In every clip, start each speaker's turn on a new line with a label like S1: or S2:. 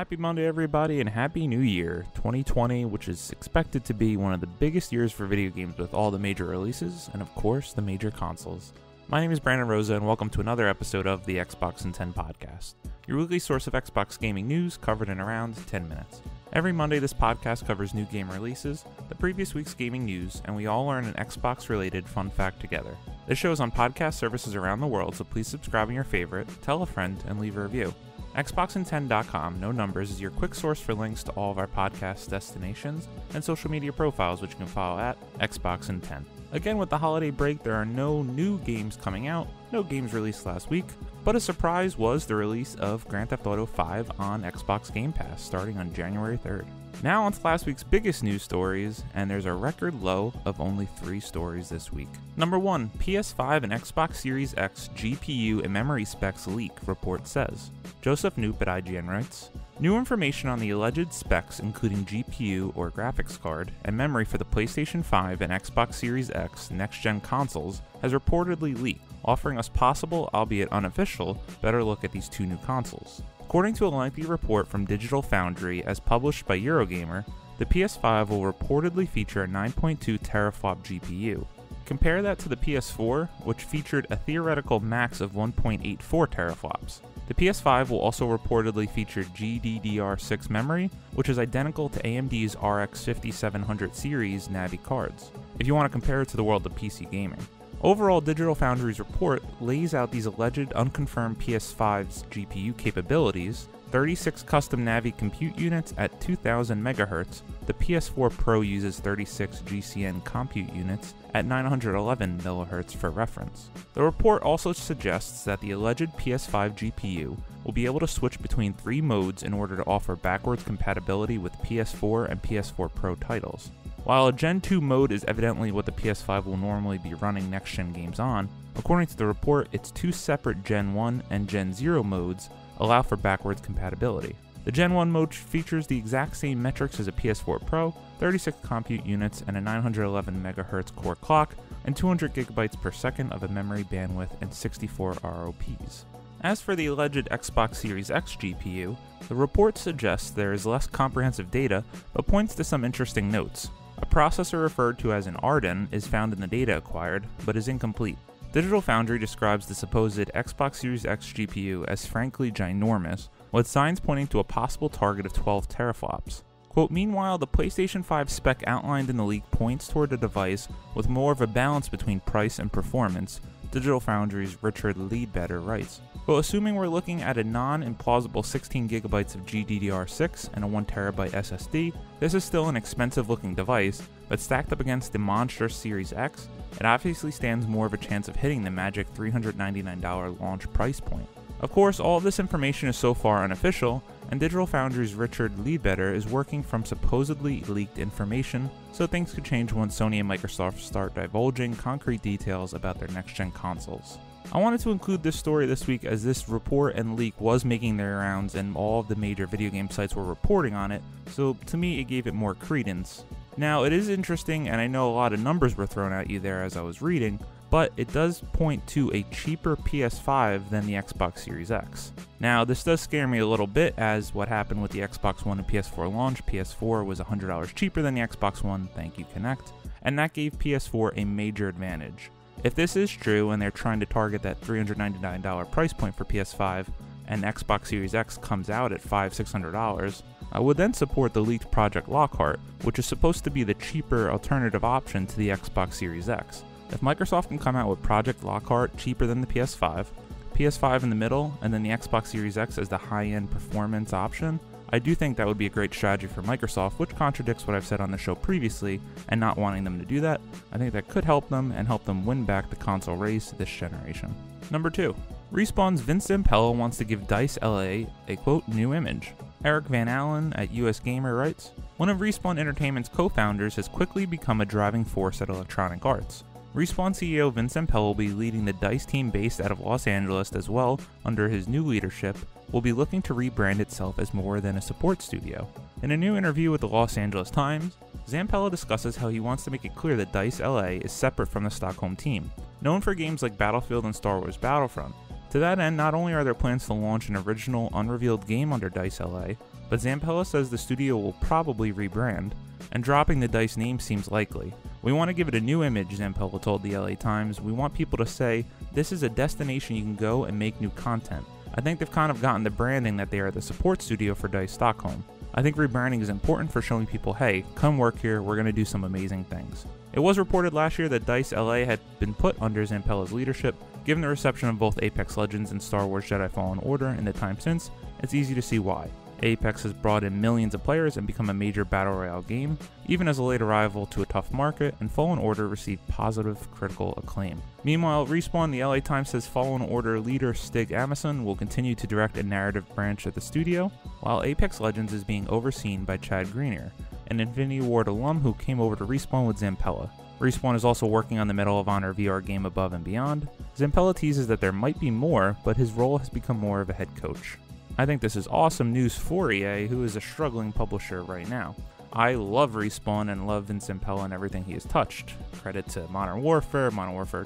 S1: Happy Monday, everybody, and Happy New Year 2020, which is expected to be one of the biggest years for video games with all the major releases, and of course, the major consoles. My name is Brandon Rosa, and welcome to another episode of the Xbox in 10 podcast, your weekly source of Xbox gaming news covered in around 10 minutes. Every Monday, this podcast covers new game releases, the previous week's gaming news, and we all learn an Xbox-related fun fact together. This show is on podcast services around the world, so please subscribe on your favorite, tell a friend, and leave a review. Xboxin10.com, no numbers, is your quick source for links to all of our podcast destinations and social media profiles, which you can follow at Xboxin10. Again, with the holiday break, there are no new games coming out, no games released last week, but a surprise was the release of Grand Theft Auto 5 on Xbox Game Pass starting on January 3rd. Now on to last week's biggest news stories, and there's a record low of only 3 stories this week. Number 1, PS5 and Xbox Series X GPU and memory specs leak, report says. Joseph Knoop at IGN writes, new information on the alleged specs including GPU or graphics card and memory for the PlayStation 5 and Xbox Series X next-gen consoles has reportedly leaked, offering us possible, albeit unofficial, better look at these two new consoles. According to a lengthy report from Digital Foundry as published by Eurogamer, the PS5 will reportedly feature a 9.2 teraflop GPU. Compare that to the PS4, which featured a theoretical max of 1.84 teraflops. The PS5 will also reportedly feature GDDR6 memory, which is identical to AMD's RX 5700 series Navi cards, if you want to compare it to the world of PC gaming. Overall, Digital Foundry's report lays out these alleged unconfirmed PS5's GPU capabilities: 36 custom Navi compute units at 2000 MHz, the PS4 Pro uses 36 GCN compute units at 911 MHz for reference. The report also suggests that the alleged PS5 GPU will be able to switch between 3 modes in order to offer backwards compatibility with PS4 and PS4 Pro titles. While a Gen 2 mode is evidently what the PS5 will normally be running next-gen games on, according to the report, its 2 separate Gen 1 and Gen 0 modes allow for backwards compatibility. The Gen 1 mode features the exact same metrics as a PS4 Pro, 36 compute units and a 911 MHz core clock, and 200 GB per second of a memory bandwidth and 64 ROPs. As for the alleged Xbox Series X GPU, the report suggests there is less comprehensive data, but points to some interesting notes. A processor referred to as an Arden is found in the data acquired, but is incomplete. Digital Foundry describes the supposed Xbox Series X GPU as frankly ginormous, with signs pointing to a possible target of 12 teraflops. Quote, meanwhile, the PlayStation 5 spec outlined in the leak points toward a device with more of a balance between price and performance, Digital Foundry's Richard Leadbetter writes. Well, assuming we're looking at a non-implausible 16 GB of GDDR6 and a 1TB SSD, this is still an expensive looking device, but stacked up against the monstrous Series X, it obviously stands more of a chance of hitting the magic $399 launch price point. Of course, all of this information is so far unofficial, and Digital Foundry's Richard Leadbetter is working from supposedly leaked information, so things could change once Sony and Microsoft start divulging concrete details about their next-gen consoles. I wanted to include this story this week as this report and leak was making their rounds and all of the major video game sites were reporting on it, so to me it gave it more credence. Now, it is interesting, and I know a lot of numbers were thrown at you there as I was reading, but it does point to a cheaper PS5 than the Xbox Series X. Now, this does scare me a little bit, as what happened with the Xbox One and PS4 launch, PS4 was $100 cheaper than the Xbox One, thank you Kinect, and that gave PS4 a major advantage. If this is true and they're trying to target that $399 price point for PS5 and Xbox Series X comes out at $500-600, I would then support the leaked Project Lockhart, which is supposed to be the cheaper alternative option to the Xbox Series X. If Microsoft can come out with Project Lockhart cheaper than the PS5, PS5 in the middle, and then the Xbox Series X as the high-end performance option, I do think that would be a great strategy for Microsoft, which contradicts what I've said on the show previously and not wanting them to do that. I think that could help them and help them win back the console race this generation. Number 2. Respawn's Vince Zampella wants to give DICE LA a quote new image. Eric Van Allen at US Gamer writes, one of Respawn Entertainment's co-founders has quickly become a driving force at Electronic Arts. Respawn CEO Vince Zampella will be leading the DICE team based out of Los Angeles as well. Under his new leadership, will be looking to rebrand itself as more than a support studio. In a new interview with the Los Angeles Times, Zampella discusses how he wants to make it clear that DICE LA is separate from the Stockholm team, known for games like Battlefield and Star Wars Battlefront. To that end, not only are there plans to launch an original unrevealed game under DICE LA, but Zampella says the studio will probably rebrand, and dropping the DICE name seems likely. "We want to give it a new image," Zampella told the LA Times. "We want people to say, this is a destination you can go and make new content. I think they've kind of gotten the branding that they are the support studio for DICE Stockholm. I think rebranding is important for showing people, hey, come work here, we're going to do some amazing things." It was reported last year that DICE LA had been put under Zampella's leadership. Given the reception of both Apex Legends and Star Wars Jedi Fallen Order in the time since, it's easy to see why. Apex has brought in millions of players and become a major battle royale game, even as a late arrival to a tough market, and Fallen Order received positive critical acclaim. Meanwhile, Respawn, the LA Times says Fallen Order leader Stig Amason will continue to direct a narrative branch of the studio, while Apex Legends is being overseen by Chad Greener, an Infinity Ward alum who came over to Respawn with Zampella. Respawn is also working on the Medal of Honor VR game Above and Beyond. Zampella teases that there might be more, but his role has become more of a head coach. I think this is awesome news for EA, who is a struggling publisher right now. I love Respawn and love Vince Zampella and everything he has touched. Credit to Modern Warfare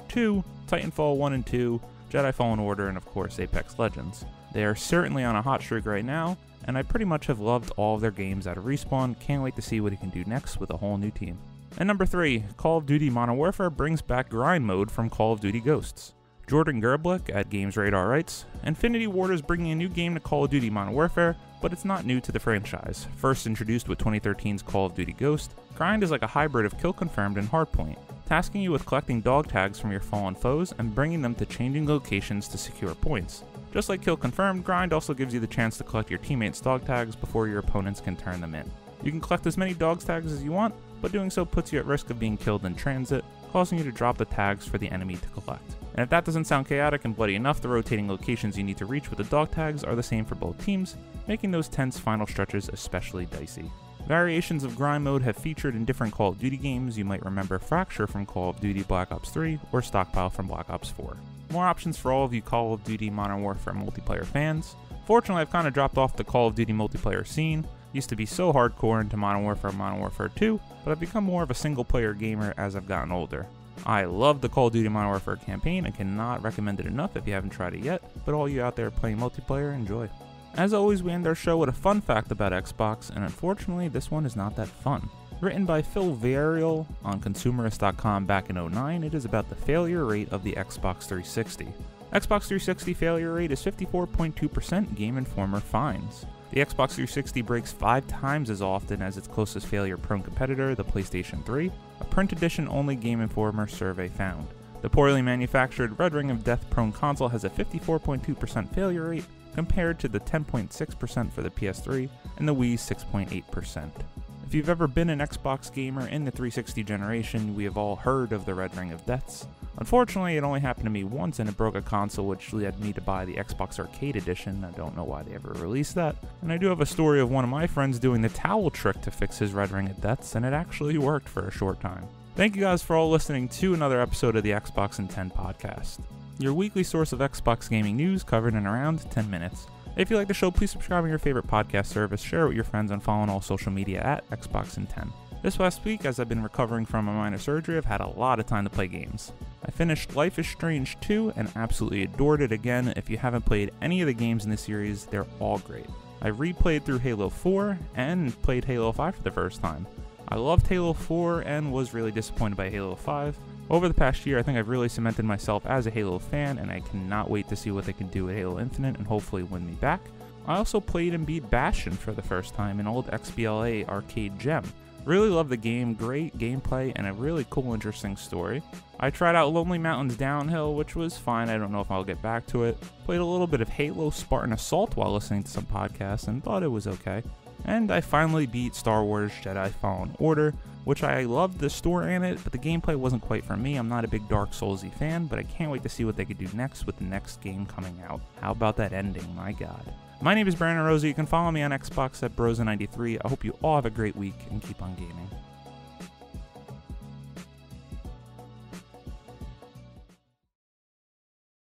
S1: 2, Titanfall 1 and 2, Jedi Fallen Order, and of course Apex Legends. They are certainly on a hot streak right now, and I pretty much have loved all of their games out of Respawn. Can't wait to see what he can do next with a whole new team. And number 3, Call of Duty Modern Warfare brings back grind mode from Call of Duty Ghosts. Jordan Gerblick at Games Radar writes, "Infinity Ward is bringing a new game to Call of Duty Modern Warfare, but it's not new to the franchise. First introduced with 2013's Call of Duty Ghost, Grind is like a hybrid of Kill Confirmed and Hardpoint, tasking you with collecting dog tags from your fallen foes and bringing them to changing locations to secure points. Just like Kill Confirmed, Grind also gives you the chance to collect your teammates' dog tags before your opponents can turn them in. You can collect as many dog tags as you want, but doing so puts you at risk of being killed in transit, causing you to drop the tags for the enemy to collect. And if that doesn't sound chaotic and bloody enough, the rotating locations you need to reach with the dog tags are the same for both teams, making those tense final stretches especially dicey. Variations of grind mode have featured in different Call of Duty games. You might remember Fracture from Call of Duty Black Ops 3 or Stockpile from Black Ops 4. More options for all of you Call of Duty Modern Warfare multiplayer fans. Fortunately, I've kind of dropped off the Call of Duty multiplayer scene. Used to be so hardcore into Modern Warfare 2, but I've become more of a single player gamer as I've gotten older. I love the Call of Duty Modern Warfare campaign and cannot recommend it enough if you haven't tried it yet, but all you out there playing multiplayer, enjoy. As always, we end our show with a fun fact about Xbox, and unfortunately this one is not that fun. Written by Phil Varial on Consumerist.com back in 2009, it is about the failure rate of the Xbox 360. Xbox 360 failure rate is 54.2%, Game Informer finds. The Xbox 360 breaks 5 times as often as its closest failure-prone competitor, the PlayStation 3, a print edition only Game Informer survey found. The poorly manufactured Red Ring of Death-prone console has a 54.2% failure rate, compared to the 10.6% for the PS3 and the Wii's 6.8%. If you've ever been an Xbox gamer in the 360 generation, we have all heard of the Red Ring of Deaths. Unfortunately, it only happened to me once and it broke a console, which led me to buy the Xbox Arcade Edition. I don't know why they ever released that. And I do have a story of one of my friends doing the towel trick to fix his Red Ring of Deaths, and it actually worked for a short time. Thank you guys for all listening to another episode of the Xbox in 10 podcast, your weekly source of Xbox gaming news covered in around 10 minutes. If you like the show, please subscribe on your favorite podcast service, share it with your friends, and follow on all social media at Xbox in 10. This last week, as I've been recovering from a minor surgery, I've had a lot of time to play games. I finished Life is Strange 2 and absolutely adored it again. If you haven't played any of the games in the series, they're all great. I replayed through Halo 4 and played Halo 5 for the first time. I loved Halo 4 and was really disappointed by Halo 5. Over the past year, I think I've really cemented myself as a Halo fan, and I cannot wait to see what they can do with Halo Infinite and hopefully win me back. I also played and beat Bastion for the first time, an old XBLA arcade gem. Really loved the game, great gameplay, and a really cool, interesting story. I tried out Lonely Mountains Downhill, which was fine. I don't know if I'll get back to it. Played a little bit of Halo Spartan Assault while listening to some podcasts and thought it was okay. And I finally beat Star Wars Jedi Fallen Order, which I loved the story in it, but the gameplay wasn't quite for me. I'm not a big Dark Souls-y fan, but I can't wait to see what they could do next with the next game coming out. How about that ending? My god. My name is Brandon Rosa. You can follow me on Xbox at Brosa93. I hope you all have a great week and keep on gaming.